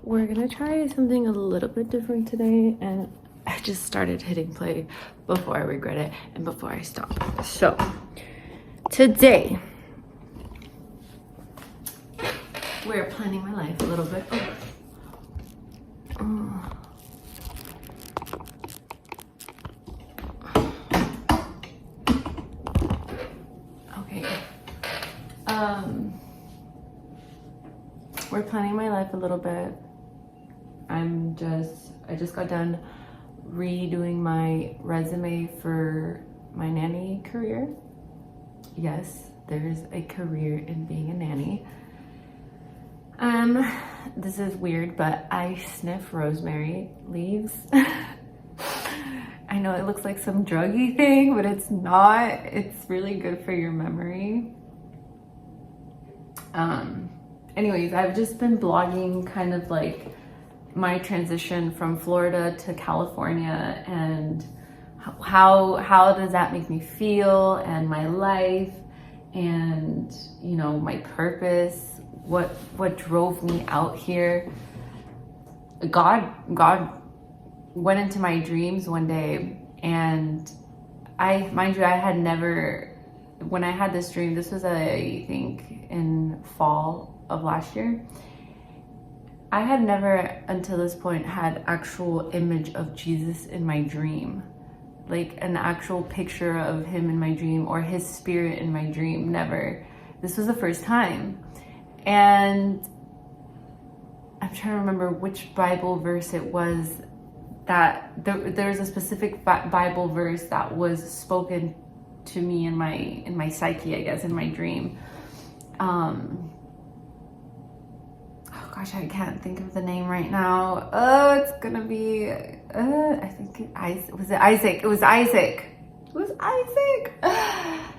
we're gonna try something a little bit different today, and I just started hitting play before I regret it and before I stop. So today we're planning my life a little bit. Okay. We're planning my life a little bit. I just got done redoing my resume for my nanny career. Yes, there's a career in being a nanny. This is weird, but I sniff rosemary leaves. I know it looks like some druggy thing, but it's not. It's really good for your memory. Anyways, I've just been blogging kind of like my transition from Florida to California and how does that make me feel, and my life, and you know, my purpose, what drove me out here. God went into my dreams one day, and mind you, I had never, when I had this dream, this was I think in fall of last year, I had never until this point had actual image of Jesus in my dream, like an actual picture of him in my dream or his spirit in my dream. Never. This was the first time. And I'm trying to remember which Bible verse it was that there's a specific Bible verse that was spoken to me in my psyche, I guess, in my dream. Oh gosh, I can't think of the name right now. Oh, it's gonna be, I think was it Isaac? It was Isaac. It was Isaac.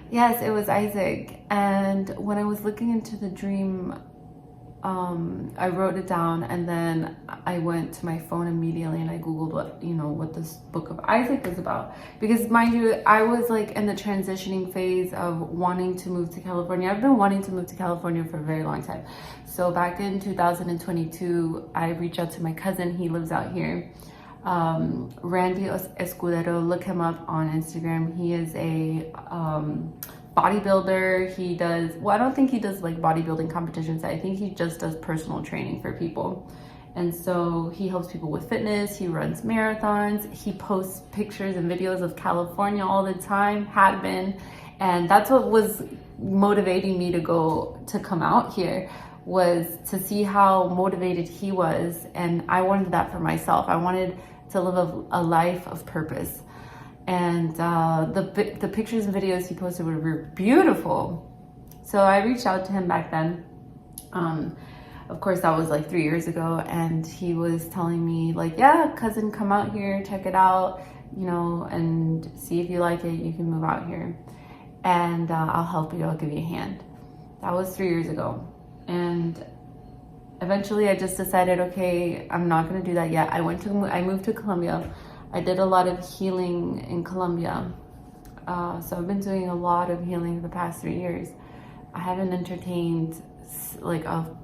Yes, it was Isaac. And when I was looking into the dream, I wrote it down, and then I went to my phone immediately and I Googled what this book of Isaac is about. Because mind you, I was like in the transitioning phase of wanting to move to California. I've been wanting to move to California for a very long time. So back in 2022, I reached out to my cousin. He lives out here. Randy Escudero, look him up on Instagram. He is a bodybuilder. He does, well, I don't think he does like bodybuilding competitions. I think he just does personal training for people. And so he helps people with fitness. He runs marathons. He posts pictures and videos of California all the time, had been. And that's what was motivating me to come out here, was to see how motivated he was. And I wanted that for myself. I wanted to live a life of purpose. And the pictures and videos he posted were beautiful. So I reached out to him back then. Of course, that was like 3 years ago. And he was telling me like, yeah, cousin, come out here, check it out, you know, and see if you like it, you can move out here. And I'll help you, I'll give you a hand. That was 3 years ago. And eventually I just decided, okay, I'm not gonna do that yet. I moved to Colombia. I did a lot of healing in Colombia. So I've been doing a lot of healing the past 3 years. I haven't entertained like a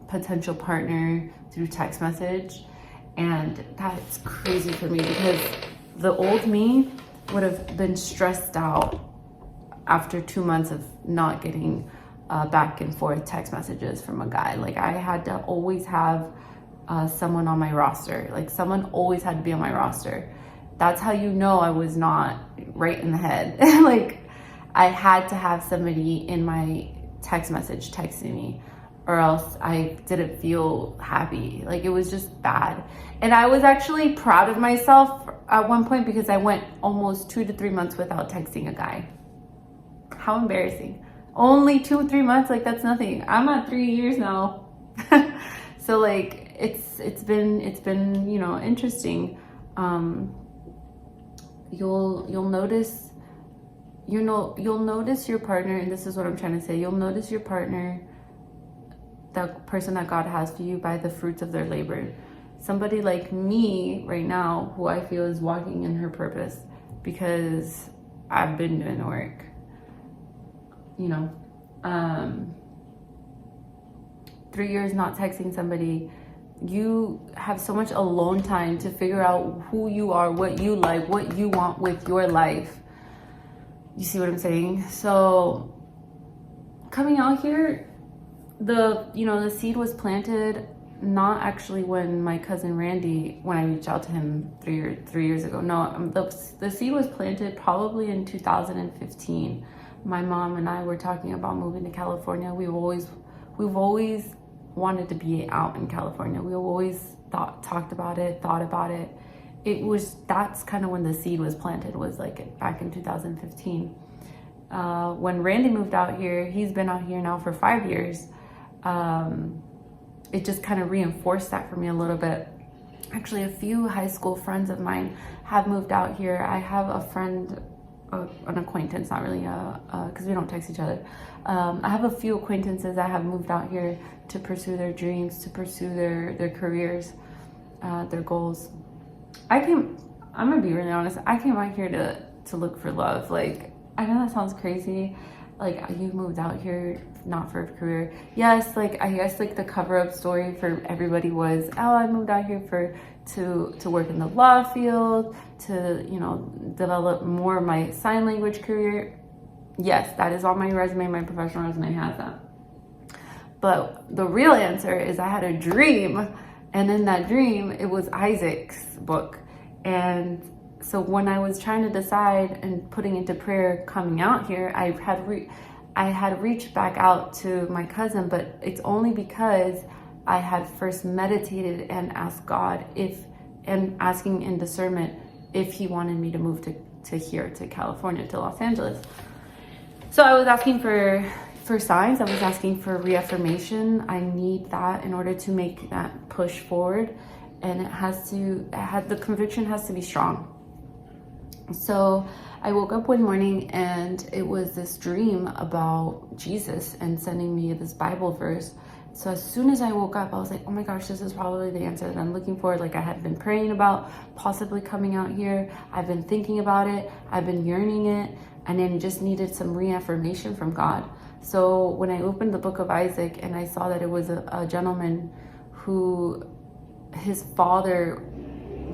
potential partner through text message. And that's crazy for me, because the old me would have been stressed out after 2 months of not getting back and forth text messages from a guy. Like I had to always have someone on my roster. Like someone always had to be on my roster. That's how you know I was not right in the head. Like I had to have somebody in my text message texting me, or else I didn't feel happy. Like it was just bad. And I was actually proud of myself at one point, because I went almost 2 to 3 months without texting a guy. How embarrassing. Only 2 or 3 months, like that's nothing. I'm at 3 years now. So like it's been, you know, interesting. You'll notice your partner, and this is what I'm trying to say. You'll notice your partner, the person that God has for you, by the fruits of their labor. Somebody like me right now, who I feel is walking in her purpose, because I've been doing the work, you know. 3 years not texting somebody You have so much alone time to figure out who you are, what you like, what you want with your life. You see what I'm saying? So coming out here, the seed was planted not actually when my cousin Randy, when I reached out to him 3 years ago. No, the seed was planted probably in 2015. My mom and I were talking about moving to California. We've always wanted to be out in California. We always talked about it, thought about it. That's kind of when the seed was planted, was like back in 2015. When Randy moved out here, he's been out here now for 5 years. It just kind of reinforced that for me a little bit. Actually, a few high school friends of mine have moved out here. I have a friend, an acquaintance, not really, because we don't text each other. I have a few acquaintances that have moved out here to pursue their dreams, to pursue their careers, their goals. I'm gonna be really honest. I came out here to look for love. Like, I know that sounds crazy. Like, you moved out here not for a career. Yes, like, I guess like the cover-up story for everybody was, oh, I moved out here to work in the law field, to, develop more of my sign language career. Yes, that is on my resume. My professional resume has that. But the real answer is I had a dream, and in that dream, it was Isaac's book. And so when I was trying to decide and putting into prayer coming out here, I had reached back out to my cousin, but it's only because I had first meditated and asked God and asking in discernment if he wanted me to move to here, to California, to Los Angeles. So I was asking for signs. I was asking for reaffirmation. I need that in order to make that push forward. And the conviction has to be strong. So I woke up one morning and it was this dream about Jesus and sending me this Bible verse. So as soon as I woke up, I was like, oh my gosh, this is probably the answer that I'm looking for. Like, I had been praying about possibly coming out here. I've been thinking about it. I've been yearning it, and then just needed some reaffirmation from God. So when I opened the book of Isaac and I saw that it was a gentleman who his father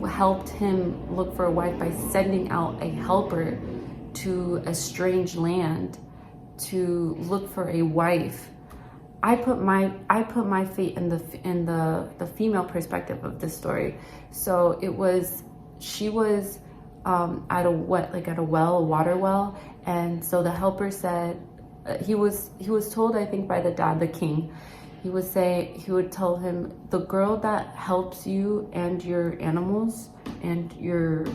helped him look for a wife by sending out a helper to a strange land to look for a wife. I put my feet in the female perspective of this story. So she was at a water well, and so the helper said he was told, I think, by the dad, the king. He would tell him, the girl that helps you and your animals and your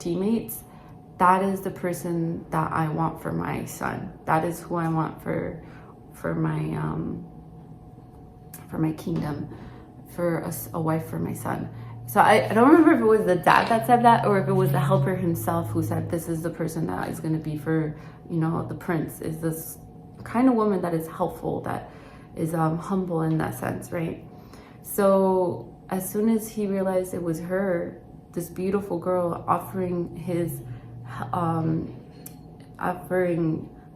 teammates, that is the person that I want for my son. That is who I want for my kingdom, for a wife for my son. So I don't remember if it was the dad that said that or if it was the helper himself who said, this is the person that is going to be for, the prince, is this kind of woman that is helpful, that is humble in that sense, right? So as soon as he realized it was her, this beautiful girl, offering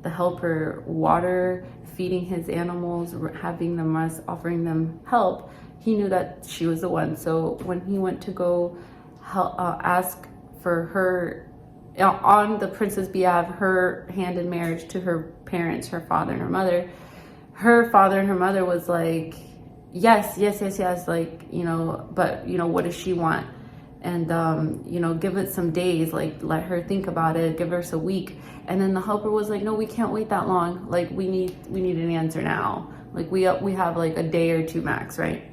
the helper water, feeding his animals, having them rest, offering them help, he knew that she was the one. So when he went to go ask for her, on the princess behalf, her hand in marriage to her parents, her father and her mother was like, yes, like, but what does she want? And give it some days, like, let her think about it, give her a week. And then the helper was like, no, we can't wait that long, like, we need an answer now, like, we have like a day or two max, right?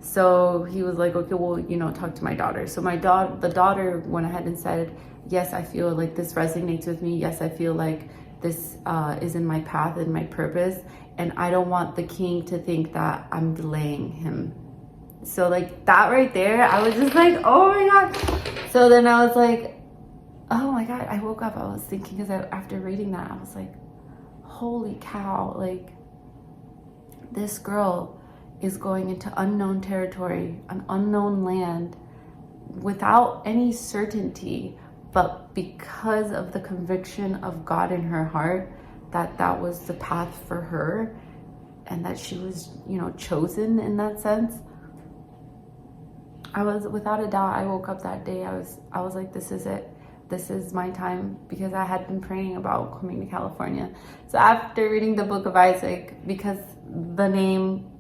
So he was like, okay, well, talk to my daughter. So the daughter went ahead and said, yes, I feel like this resonates with me. Yes, I feel like this is in my path and my purpose, and I don't want the king to think that I'm delaying him. So like that right there, I was just like, oh my God. So then I was like, oh my God, I woke up, I was thinking, because after reading that, I was like, holy cow, like, this girl is going into unknown territory, an unknown land, without any certainty, but because of the conviction of God in her heart, that was the path for her, and that she was, chosen in that sense. I was, without a doubt, I woke up that day, I was like, this is it. This is my time, because I had been praying about coming to California. So after reading the book of Isaac, because the name,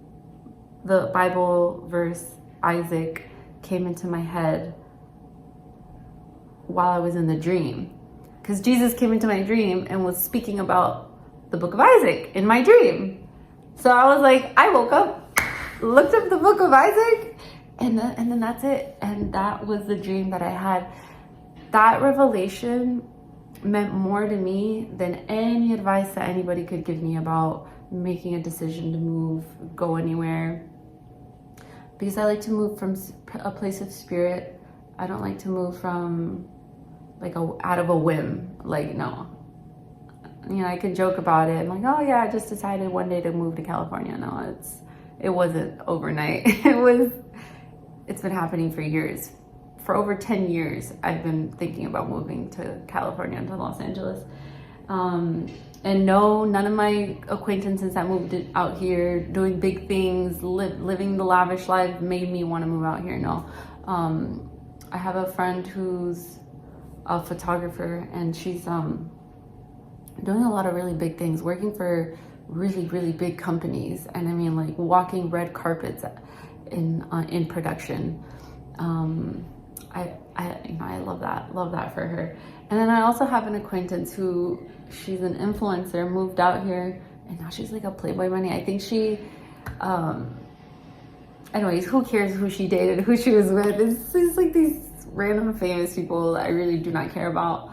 the Bible verse Isaac came into my head while I was in the dream, because Jesus came into my dream and was speaking about the book of Isaac in my dream. So I was like, I woke up, looked up the book of Isaac, and then that's it. And that was the dream that I had. That revelation meant more to me than any advice that anybody could give me about making a decision to move, go anywhere. Because I like to move from a place of spirit. I don't like to move from like out of a whim. Like, no. You know, I can joke about it. I'm like, oh yeah, I just decided one day to move to California. No, it wasn't overnight. It's been happening for years. For over 10 years, I've been thinking about moving to California, to Los Angeles. And no, none of my acquaintances that moved out here, doing big things, living the lavish life, made me want to move out here. No. I have a friend who's a photographer, and she's doing a lot of really big things, working for really, really big companies. And I mean, like, walking red carpets in production. I love that for her. And then I also have an acquaintance who, she's an influencer, moved out here, and now she's like a Playboy bunny. I think she, anyways, who cares who she dated, who she was with? It's like these random famous people that I really do not care about.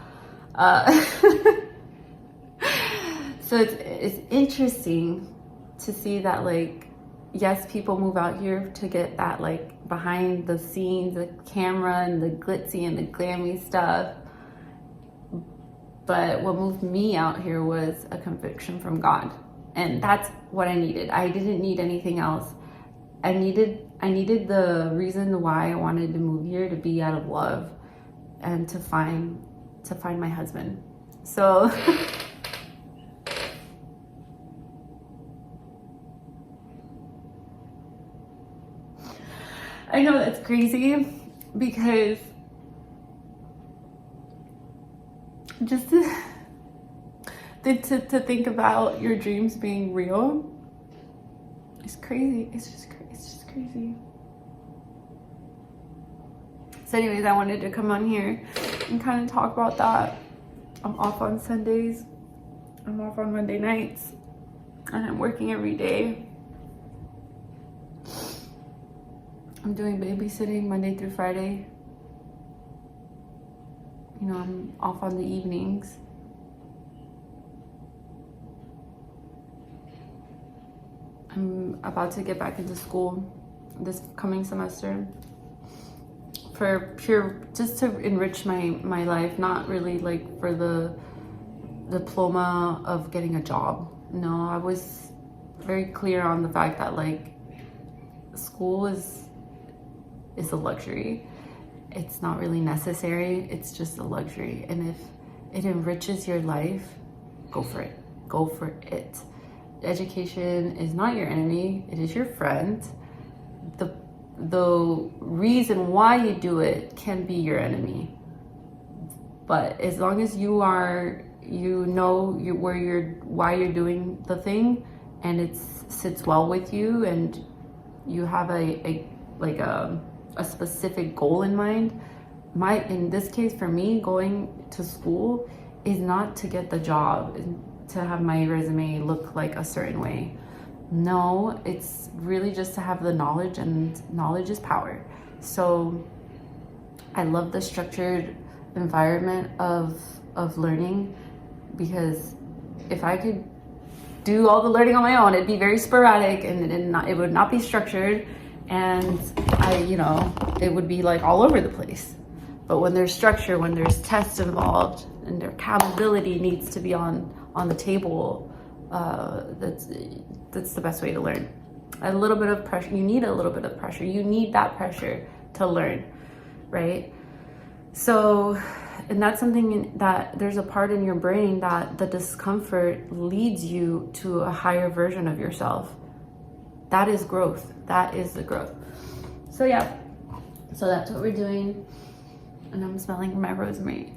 So it's interesting to see that, like, yes, people move out here to get that, like, behind the scenes, the camera and the glitzy and the glammy stuff. But what moved me out here was a conviction from God. And that's what I needed. I didn't need anything else. I needed the reason why I wanted to move here to be out of love and to find my husband. So I know that's crazy, because just to think about your dreams being real is crazy. It's just crazy. So anyways, I wanted to come on here and kind of talk about that. I'm off on Sundays. I'm off on Monday nights, and I'm working every day. I'm doing babysitting Monday through Friday. You know, I'm off on the evenings. I'm about to get back into school this coming semester for just to enrich my life, not really like for the diploma of getting a job. No, I was very clear on the fact that, like, school is a luxury. It's not really necessary. It's just a luxury. And if it enriches your life, go for it. Go for it. Education is not your enemy. It is your friend. The reason why you do it can be your enemy. But as long as why you're doing the thing, and it sits well with you, and you have a specific goal in mind. In this case, for me, going to school is not to get the job, to have my resume look like a certain way. No, it's really just to have the knowledge, and knowledge is power. So I love the structured environment of learning, because if I could do all the learning on my own, it'd be very sporadic, and it would not be structured. And it would be like all over the place. But when there's structure, when there's tests involved, and their accountability needs to be on the table, that's the best way to learn. A little bit of pressure. You need a little bit of pressure. You need that pressure to learn, right? So, and that's something that there's a part in your brain that the discomfort leads you to a higher version of yourself. That is growth. That is the growth. So yeah, So that's what we're doing. And I'm smelling my rosemary.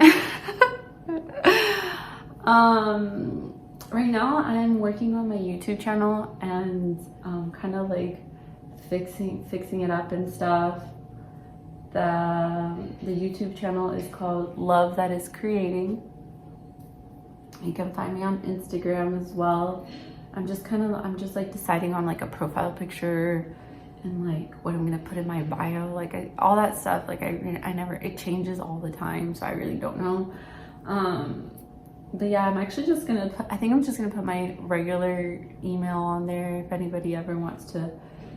Right now I'm working on my YouTube channel and kind of like fixing it up and stuff. The YouTube channel is called Love That Is Creating. You can find me on Instagram as well. I'm just like deciding on like a profile picture and like what I'm gonna put in my bio, like all that stuff. Like it changes all the time, so I really don't know. But yeah, I'm actually just gonna I think I'm just gonna put my regular email on there if anybody ever wants to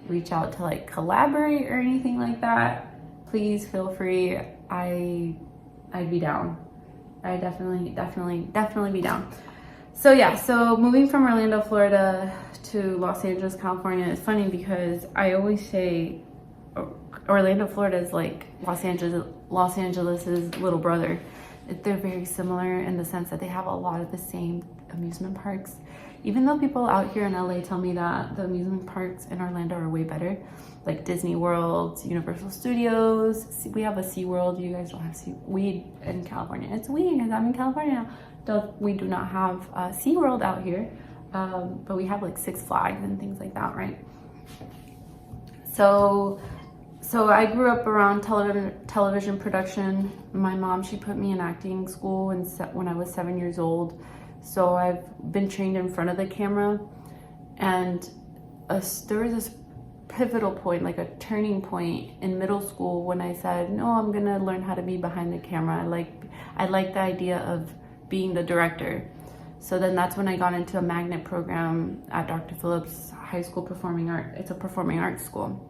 reach out to like collaborate or anything like that. Please feel free. I'd be down. I definitely be down. So yeah, so moving from Orlando, Florida to Los Angeles, California is funny because I always say Orlando, Florida is like Los Angeles's little brother. They're very similar in the sense that they have a lot of the same amusement parks. Even though people out here in LA tell me that the amusement parks in Orlando are way better, like Disney World, Universal Studios. We have a SeaWorld. You guys don't have we in California. It's weird because I'm in California now. We do not have SeaWorld out here, but we have like Six Flags and things like that, right? So I grew up around television production. My mom, she put me in acting school when I was 7 years old. So I've been trained in front of the camera, and there was this pivotal point, like a turning point in middle school when I said, no, I'm gonna learn how to be behind the camera. I like the idea of being the director. So then that's when I got into a magnet program at Dr. Phillips High School Performing Art. It's a performing arts school.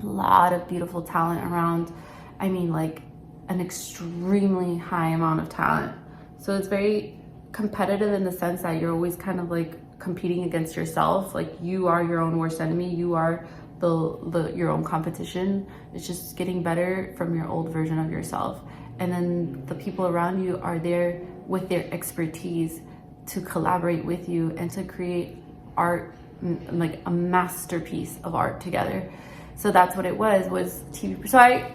A lot of beautiful talent around. I mean, like an extremely high amount of talent. So it's very competitive in the sense that you're always kind of like competing against yourself. Like you are your own worst enemy. You are your own competition. It's just getting better from your old version of yourself. And then the people around you are there with their expertise to collaborate with you and to create art, like a masterpiece of art together. So that's what it was TV.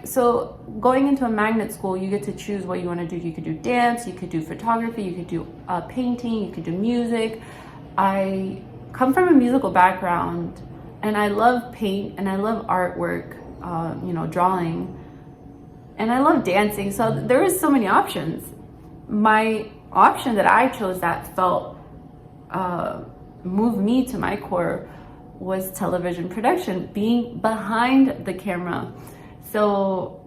So going into a magnet school, you get to choose what you want to do. You could do dance, you could do photography, you could do painting, you could do music. I come from a musical background, and I love paint and I love artwork, drawing, and I love dancing. So there was so many options. My option that I chose that felt moved me to my core was television production, being behind the camera. So,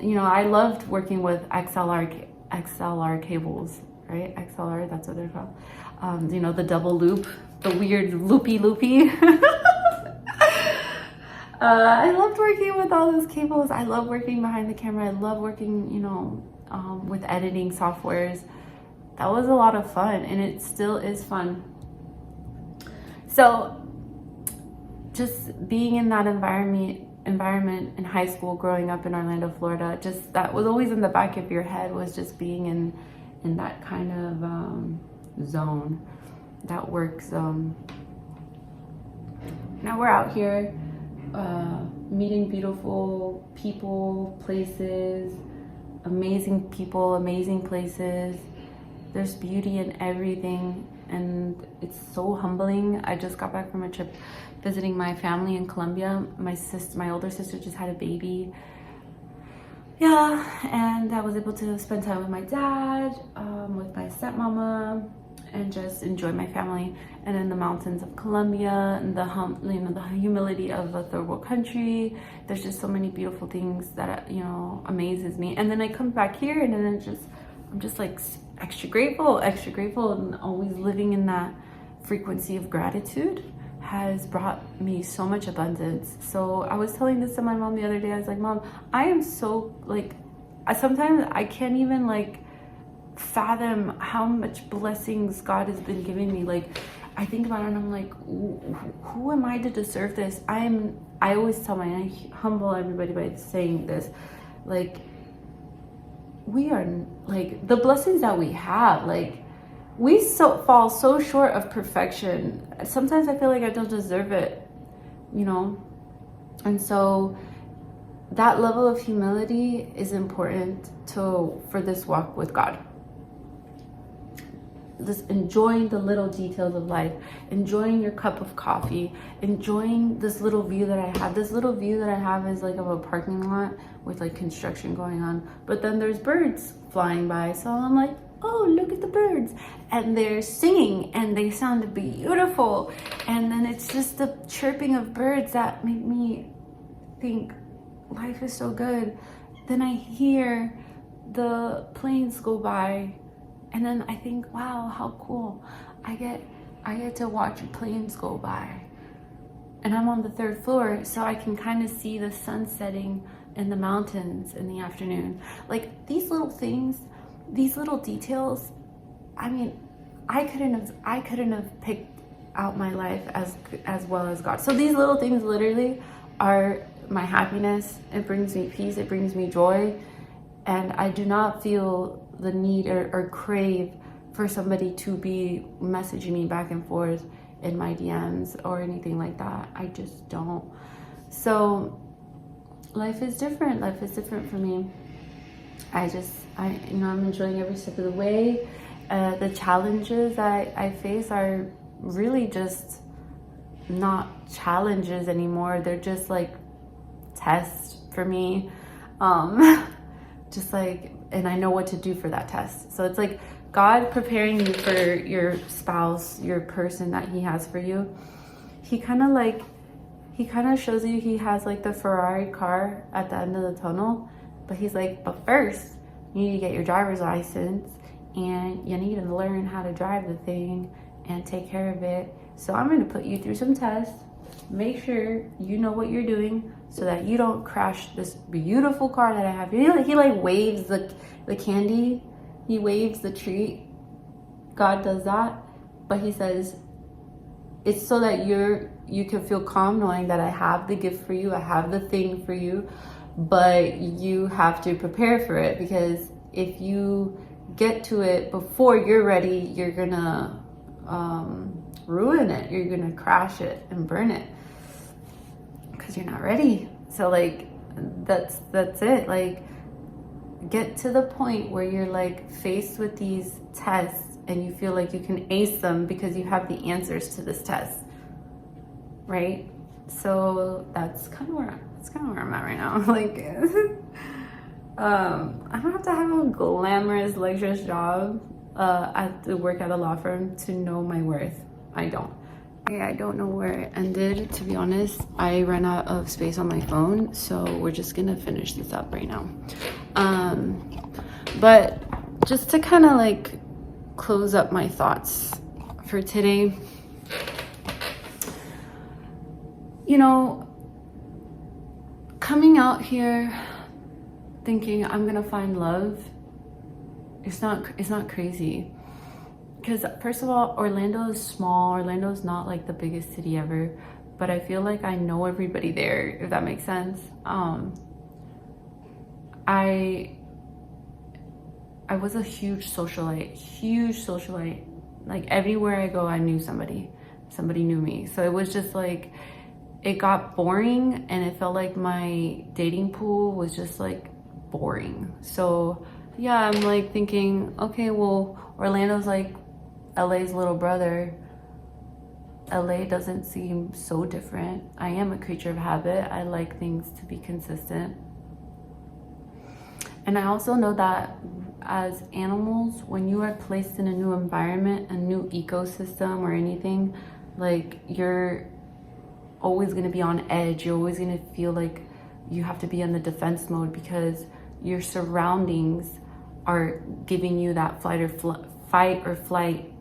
I loved working with XLR cables, right? XLR, that's what they're called. The double loop, the weird loopy. I loved working with all those cables. I love working behind the camera. I love working, with editing softwares. That was a lot of fun, and it still is fun. So just being in that environment in high school, growing up in Orlando, Florida, just that was always in the back of your head, was just being in that kind of zone, that work zone. Now we're out here meeting beautiful people, places, amazing people, amazing places. There's beauty in everything, and it's so humbling. I just got back from a trip visiting my family in Colombia. My older sister just had a baby. Yeah, and I was able to spend time with my dad, with my stepmama, and just enjoy my family. And in the mountains of Colombia, and the humility of a third world country. There's just so many beautiful things that amazes me. And then I come back here, and then I'm just like extra grateful, and always living in that frequency of gratitude has brought me so much abundance. So I was telling this to my mom the other day. I was like, Mom, I am so sometimes I can't even fathom how much blessings God has been giving me. I think about it and I'm like, who am I to deserve this? I always I humble everybody by saying this, we are the blessings that we have, we fall so short of perfection. Sometimes I feel like I don't deserve it, and so that level of humility is important for this walk with God. Just enjoying the little details of life, enjoying your cup of coffee, enjoying this little view that I have. This little view that I have is like of a parking lot with like construction going on, but then there's birds flying by. So I'm like, oh, look at the birds. And they're singing and they sound beautiful. And then it's just the chirping of birds that make me think life is so good. Then I hear the planes go by, and then I think, wow, how cool. I get to watch planes go by. And I'm on the 3rd floor, so I can kind of see the sun setting in the mountains in the afternoon. Like these little things, these little details, I mean, I couldn't have picked out my life as well as God. So these little things literally are my happiness. It brings me peace, it brings me joy. And I do not feel the need or crave for somebody to be messaging me back and forth in my DMs or anything like that. I just don't. So life is different. Life is different for me. I'm enjoying every step of the way. The challenges I face are really just not challenges anymore. They're just like tests for me. Just like, and I know what to do for that test. So it's like God preparing you for your spouse, your person that he has for you. He kind of shows you he has like the Ferrari car at the end of the tunnel, but he's like, but first you need to get your driver's license and you need to learn how to drive the thing and take care of it. So I'm going to put you through some tests, make sure you know what you're doing so that you don't crash this beautiful car that I have. He like waves the candy, he waves the treat. God does that, but he says it's so that you can feel calm knowing that I have the gift for you, I have the thing for you, but you have to prepare for it, because if you get to it before you're ready, you're gonna ruin it. You're gonna crash it and burn it because you're not ready. So like that's it. Like get to the point where you're like faced with these tests and you feel like you can ace them because you have the answers to this test, right? So that's kind of where I'm at right now. Like I don't have to have a glamorous, luxurious job to work at a law firm to know my worth. I don't. I don't know where it ended, to be honest. I ran out of space on my phone, so we're just gonna finish this up right now. But just to kind of like close up my thoughts for today, you know, coming out here thinking I'm gonna find love, it's not crazy. Because first of all, Orlando is small. Orlando is not like the biggest city ever, but I feel like I know everybody there, if that makes sense. I was a huge socialite. Like everywhere I go, I knew somebody knew me. So it was just like, it got boring and it felt like my dating pool was just like boring. So yeah, I'm like thinking, okay, well, Orlando's like LA's little brother. LA doesn't seem so different. I am a creature of habit. I like things to be consistent. And I also know that as animals, when you are placed in a new environment, a new ecosystem or anything, like you're always going to be on edge. You're always going to feel like you have to be in the defense mode because your surroundings are giving you that fight or flight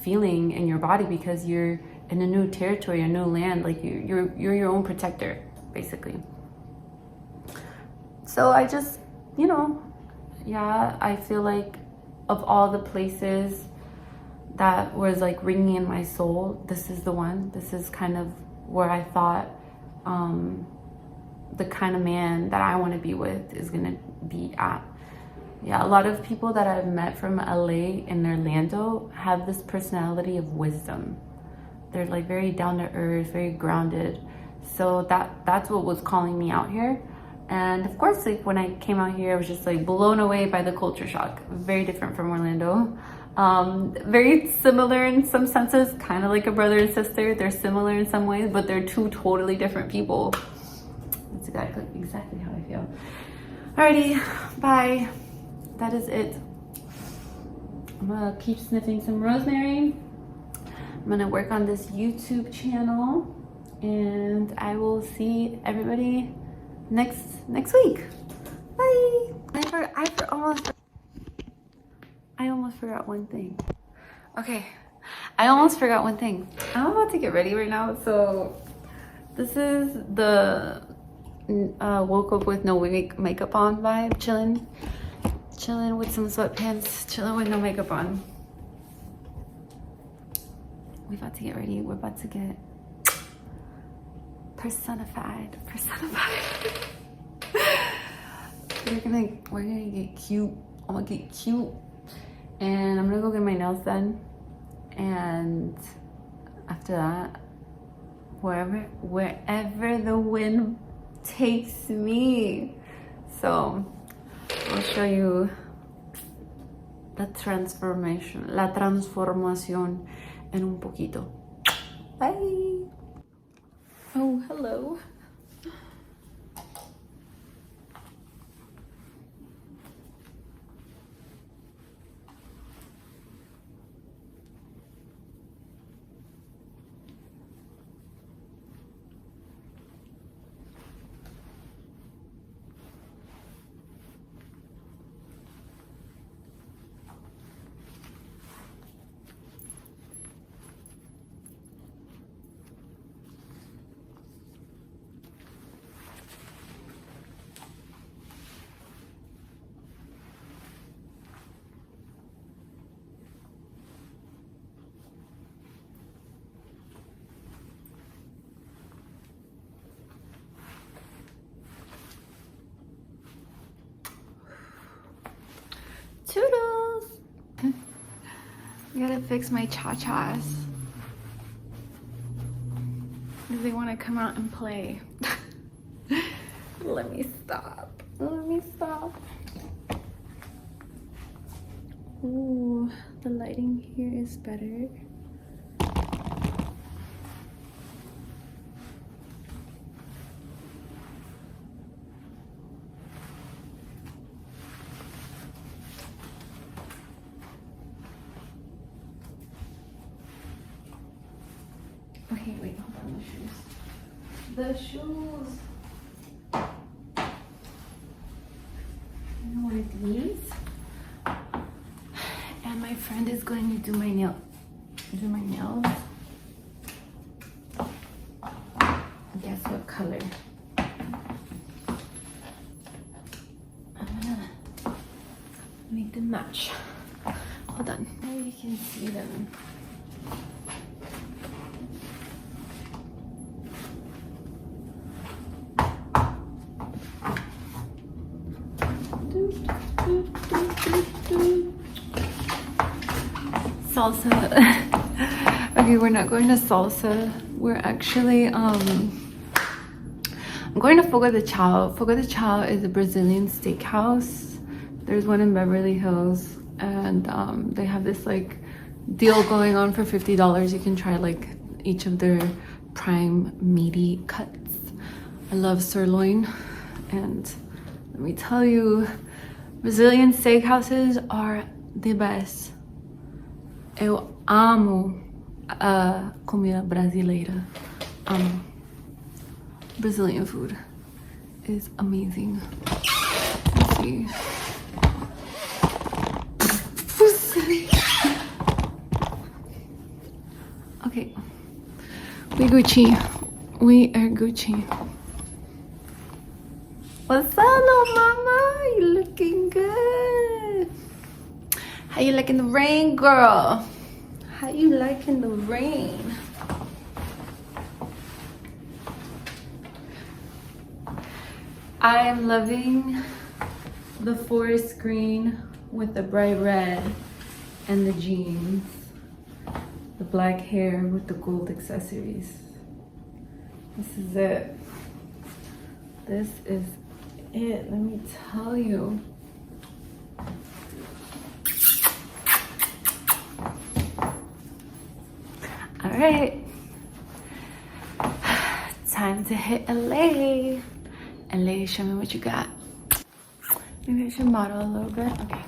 feeling in your body, because you're in a new territory, a new land. Like you're your own protector, basically. So I just, I feel like of all the places that was like ringing in my soul, this is the one. This is kind of where I thought the kind of man that I want to be with is gonna be at. Yeah, a lot of people that I've met from LA and Orlando have this personality of wisdom. They're like very down to earth, very grounded. So that's what was calling me out here. And of course, like when I came out here, I was just like blown away by the culture shock. Very different from Orlando. Very similar in some senses, kind of like a brother and sister. They're similar in some ways, but they're two totally different people. That's exactly how I feel. Alrighty, bye. That is it. I'm gonna keep sniffing some rosemary. I'm gonna work on this YouTube channel, and I will see everybody next week. Bye. I almost forgot one thing. Okay, I almost forgot one thing. I'm about to get ready right now, so this is the woke up with no makeup on vibe, chilling with some sweatpants, chilling with no makeup on. We're about to get ready. We're about to get personified. we're gonna get cute. I'm gonna get cute, and I'm gonna go get my nails done. And after that, wherever the wind takes me. So I'll show you la transformación en un poquito. Bye. Oh, hello. Toodles! I gotta fix my cha-chas. Because they want to come out and play. Let me stop. Ooh, the lighting here is better. Okay, wait, hold on, the shoes. I'm gonna wear these. And my friend is going to do my nails. Guess what color? I'm gonna make them match. Hold on, now you can see them. Salsa. Okay, we're not going to salsa. We're actually I'm going to Fogo de Chao. Fogo de Chao is a Brazilian steakhouse. There's one in Beverly Hills, and they have this like deal going on for $50. You can try like each of their prime meaty cuts. I love sirloin, and let me tell you, Brazilian steakhouses are the best. Eu amo a comida brasileira. Amo. Brazilian food is amazing. Let's see. Okay. We Gucci. We are Gucci. What's up, little mama? You looking good. How you liking the rain, girl? How you liking the rain? I am loving the forest green with the bright red and the jeans. The black hair with the gold accessories. This is it. This is it. Let me tell you. All right. Time to hit LA. LA, show me what you got. Maybe I should model a little bit. Okay.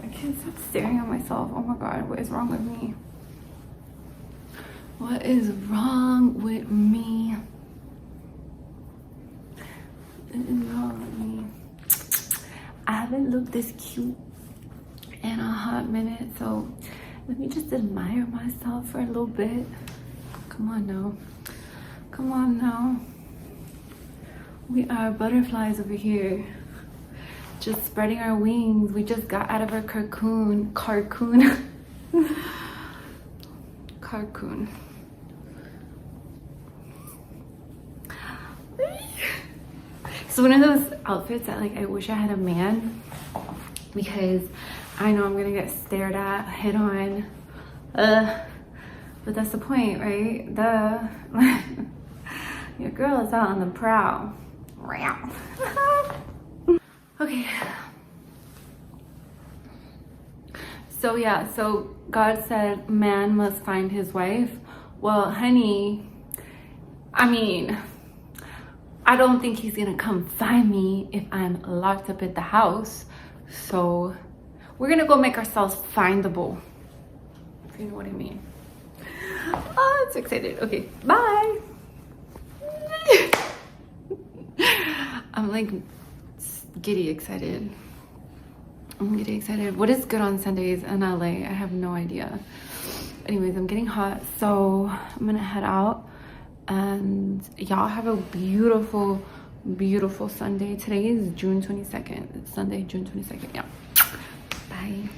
I can't stop staring at myself. Oh my god, what is wrong with me? What is wrong with me? What is wrong with me? I haven't looked this cute in a hot minute, so let me just admire myself for a little bit. Come on now. Come on now. We are butterflies over here. Just spreading our wings. We just got out of our cocoon. Cocoon. So one of those outfits that like I wish I had a man, because I know I'm gonna get stared at, hit on, but that's the point, right? Your girl is out on the prowl. Okay. So yeah, so God said man must find his wife. Well, honey, I mean, I don't think he's gonna come find me if I'm locked up at the house. So we're gonna go make ourselves findable, if you know what I mean. Oh, I'm so excited. Okay, bye. I'm like giddy excited. I'm getting excited. What is good on Sundays in LA? I have no idea. Anyways, I'm getting hot, so I'm gonna head out. And y'all have a beautiful, beautiful Sunday. Today is June 22nd. It's Sunday, June 22nd. Yeah. Bye.